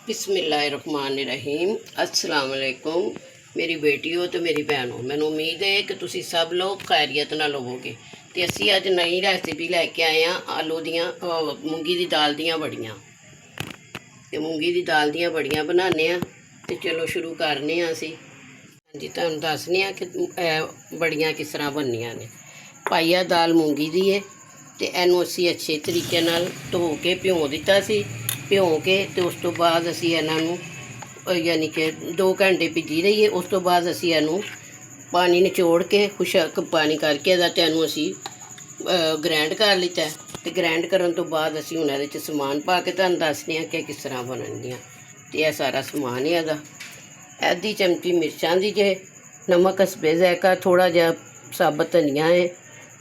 बिस्मिल्लाहिर्रहमानिर्रहीम अस्सलाम वालेकुम मेरी बेटियों तो मेरी भैनों। मैनू उम्मीद है कि तुसी सब लोग खैरियत नाल होवोगे। ते असी अज नई रेसिपी लैके आए हैं आलू दियां मूंगी दी दाल दियां बड़ियां। ते मूंगी दी दाल दियां बड़ियां बनाने आ ते चलो शुरू करने आ असी। जी तुहानू दसने आ कि बड़ियां किस तरह बननियां ने। पाइया दाल मूंगी दी है ते इहनू असी अच्छे तरीके नाल धो के भिओं दिता सी। भिओं के तो उस तो बाद असी इन्हों यानी कि 2 घंटे भिजी रही है। उस तो बाद असी इनू पानी निचोड़ के खुशक पानी करके इनू असी ग्राइंड कर लिता है। तो ग्राइंड करन तो बाद असी हुण इहदे च समान पा के तुहानू दसने आ कि किस तरह बननगियां। तो यह सारा समान है इहदा। आधी चमची मिर्चां दी जे, नमक हस्बे ज़ायका, थोड़ा जिहा साबत धनिया है,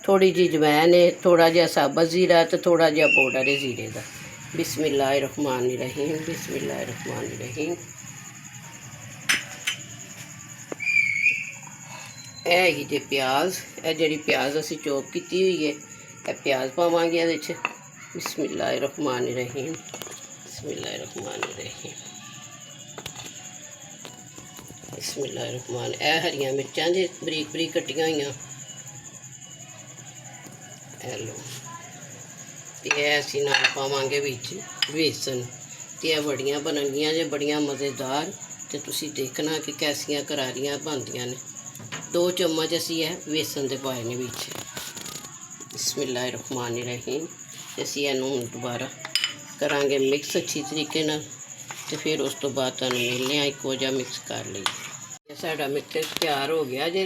थोड़ी जी जवैन है, थोड़ा जिहा साबत ज़ीरा तो थोड़ा जिहा पाउडर है ज़ीरे का। बिस्मिल्लाहिर्रहमानिर्रहीम बिस्मिल्लाहिर्रहमानिर्रहीम। यह हैगी जे प्याज, यह जी प्याज असी चॉप की हुई है, यह प्याज पावांगे इहदे च। बिस्मिल्लाहिर्रहमानिर्रहीम बिस्मिल्लाहिर्रहमानिर्रहीम बिस्मिल्लाहिर्रहमान। यह हरियां मिर्चां जे बरीक बरीक कट्टियां हुई। लो यह असी नाल पावांगे विच बेसन। तो यह बड़ियां बननगियां जे बड़ियां मज़ेदार। तो तुसी देखना कि कैसियां करारियां बनदियां ने। 2 चम्मच असी यह बेसन दे पाए ने विच। बिस्मिल्लाहिर्रहमानिर्रहीम। ते असी इहनूं हुण दोबारा करांगे मिक्स अच्छी तरीके नाल। ते फिर उस तो बाद तुहानूं मिलने आ इक्को जिहा मिक्स कर लईए। साडा मिक्सर तैयार हो गया जे।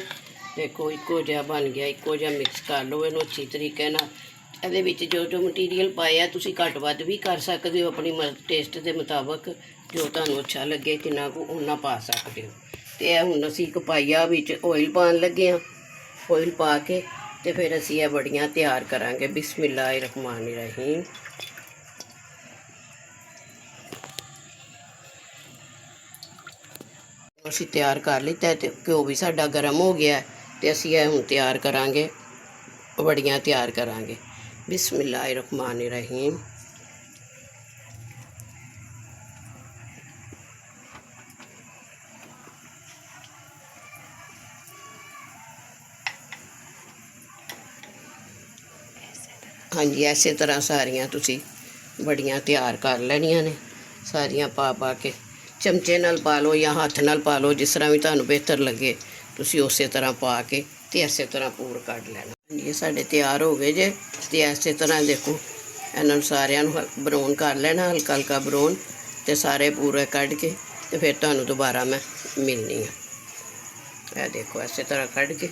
देखो इक्को जिहा बन गया, इक्को जिहा मिक्स कर लो इहनूं अच्छी तरीके नाल। ਇਹਦੇ ਵਿੱਚ जो जो मटीरियल पाया ਤੁਸੀਂ ਘੱਟ ਵੱਧ भी कर सकते हो अपनी टेस्ट के मुताबिक। जो ਤੁਹਾਨੂੰ अच्छा लगे किन्ना को उन्ना पा सकते हो। तो यह हुण असीं एक पाइया विच ऑयल पाउण लगे हाँ। ऑयल पा के तो फिर असीं यह बड़ियां तैयार करांगे। बिस्मिल्लाहिर्रहमानिर्रहीम। असीं तैयार कर लिता है। तो घ्यो भी साडा गर्म हो गया है। तो असीं यह हुण तैयार करांगे, बड़ियां तैयार करांगे। बिस्मिल्लाहिर्रहमानिर्रहीम। हाँ जी, इस तरह सारियां तुसी बड़ियां तैयार कर लैनियां ने। सारियां पा के चमचे नाल पा लो या हत्थ नाल पा लो, जिस तरह भी तुहानू बेहतर लगे तुसी उस तरह पा के ते इस तरह पूर कढ़ लेना। ये साडे तैयार हो गए जे। तो इस तरह देखो इन्होंने सारिਆਂ ਨੂੰ ब्राउन कर लेना, हल्का हल्का ब्राउन। तो सारे पूरे कढ़ के तो फिर तुहानू दोबारा मैं मिलनी है। यह देखो इस तरह कढ़ के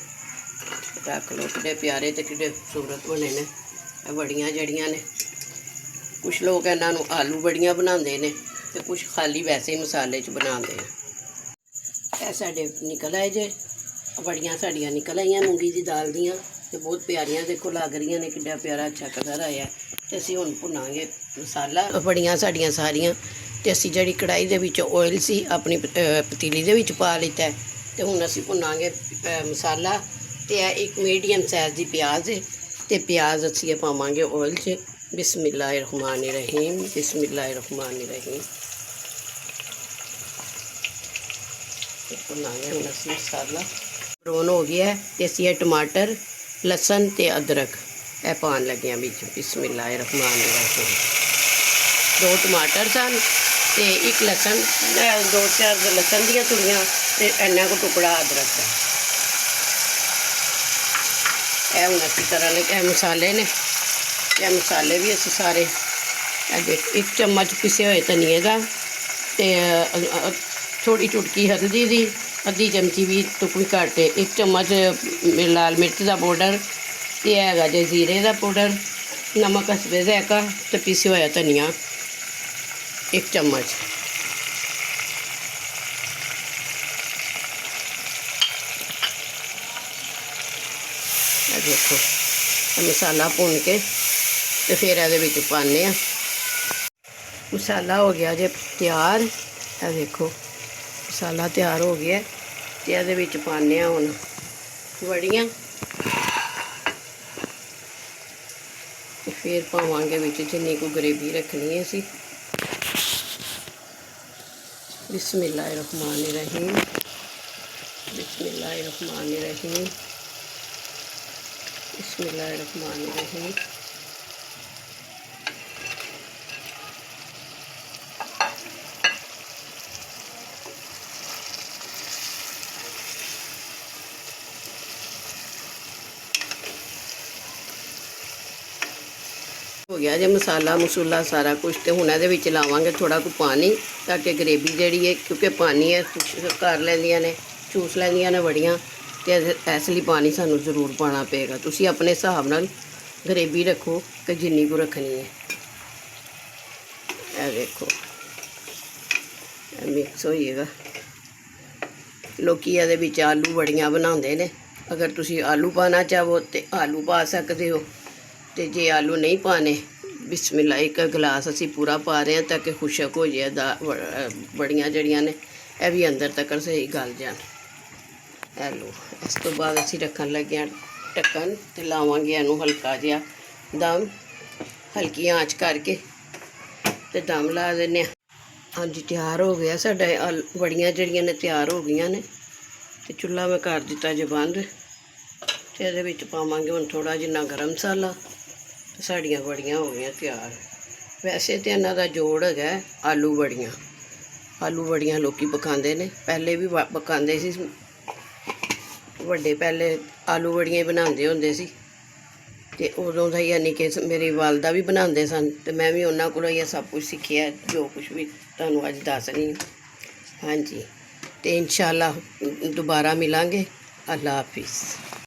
रख लो। कितने प्यारे तो कितने खूबसूरत बने ने बड़ियां जड़ियां ने। कुछ लोग इन्हों आलू बड़ियां बनाते हैं तो कुछ खाली वैसे ही मसाले च बनाते हैं। यह साढ़े निकल आए जे, बड़ियां साड़ियां निकल आईयां मूंगी की दाल दियां। तो बहुत प्यारियां देखो लग रही ने, कितना प्यारा अच्छा कलर आया। तो असीं हुण भुनांगे मसाला। बड़ियां साड़ियां सारियां तो असीं जिहड़ी कढ़ाई दे विच ऑयल सी अपनी पतीली दे विच पा लिता है। तो हुण असीं भुनांगे मसाला। तो यह एक मीडियम साइज़ की प्याज है। तो प्याज असीं पावांगे ऑयल च। बिस्मिल्लाहिर्रहमानिर्रहीम बिस्मिल्लाहिर्रहमानिर्रहीम। भुनांगे हुण असीं मसाला। ब्राउन हो गया है तो असीं यह टमाटर, लसन ते अदरक यह पान लगे हैं बिच। बिस्मिल्लाहिर्रहमानिर्रहीम। 2 टमाटर सन ते 1 लसन, 2-4 लसन दियां तुड़ियां ते इन्ना को टुकड़ा अदरक का। यह हुण अच्छी तरह मसाले ने। यह मसाले भी असीं सारे देख 1 चम्मच पिसे हुए धनिए का, थोड़ी चुटकी हल्दी दी, आधी चमची भी तो कोई घट, 1 चम्मच लाल मिर्च का पाउडर, तो है जे जीरे का पाउडर, नमक हस्बे ज़ायका तो पिसे हुआ धनिया 1 चम्मच। देखो मसाला भुन के तो फिर ये पाने। मसाला हो गया जे तैयार। है देखो मसाला तैयार हो गया। तो ये पाने हुण बड़ियां। फिर पावांगे विच जिन्नी को ग्रेवी रखनी है असी। बिस्मिल्लाहिर्रहमानिर्रहीम, बिस्मिल्लाहिर्रहमानिर्रहीम, बिस्मिल्लाहिर्रहमानिर्रहीम। हो गया जे मसाला मसूला सारा कुछ। तो हुण इहदे विच लावांगे थोड़ा कुछ पानी, ताकि ग्रेवी जिहड़ी है, क्योंकि पानी है कर लैंदियां ने, चूस लैंदियां ने बड़ियां, ते इसलिए पानी सानू जरूर पाना पेगा। तुसीं अपने हिसाब नाल ग्रेवी रखो कि जिन्नी को रखनी है। यह देखो मिक्स होइएगा। लोकी इहदे विच आलू बड़ियां बनाउंदे ने, अगर तुसीं आलू पाना चाहो तो आलू पा सकदे हो, तो जे आलू नहीं पाने, बिस्मिल्लाह, एक गिलास असी पूरा पा रहे हैं ताकि खुशक हो जाए। बड़ियां जड़ियां ने यह भी अंदर तक सही गल जान। लो इस तो बाद असी रखन लगे हैं ढक्कन, तो लावांगे इनू हल्का जिहा दम, हल्की आँच करके तो दम ला देने। हाँ जी, तैयार हो गया साडा बड़ियां जड़ियां ने तैयार हो गई ने। तो चुल्हा मैं कर दिता जे बंद। तो ये विच पावांगे हुण थोड़ा जिन्ना गरम मसाला। तो साड़ियाँ बड़ियां हो गई तैयार। वैसे तो इन्हां दा जोड़ है आलू बड़ियां। आलू बड़ियां लोकी पकांदे ने, पहले भी पकांदे सी, वड्डे पहले आलू बड़ियां ही बनांदे हुंदे सी। ते उदों दा यानी कि मेरी वालदा भी बनांदे सन, ते मैं भी उन्हां कोलों ही सब कुछ सिक्खिया, जो कुछ भी तुहानूं अज दस रही हूं। हाँ जी, तो इंशाअल्लाह दोबारा मिलांगे। अल्लाह हाफिज़।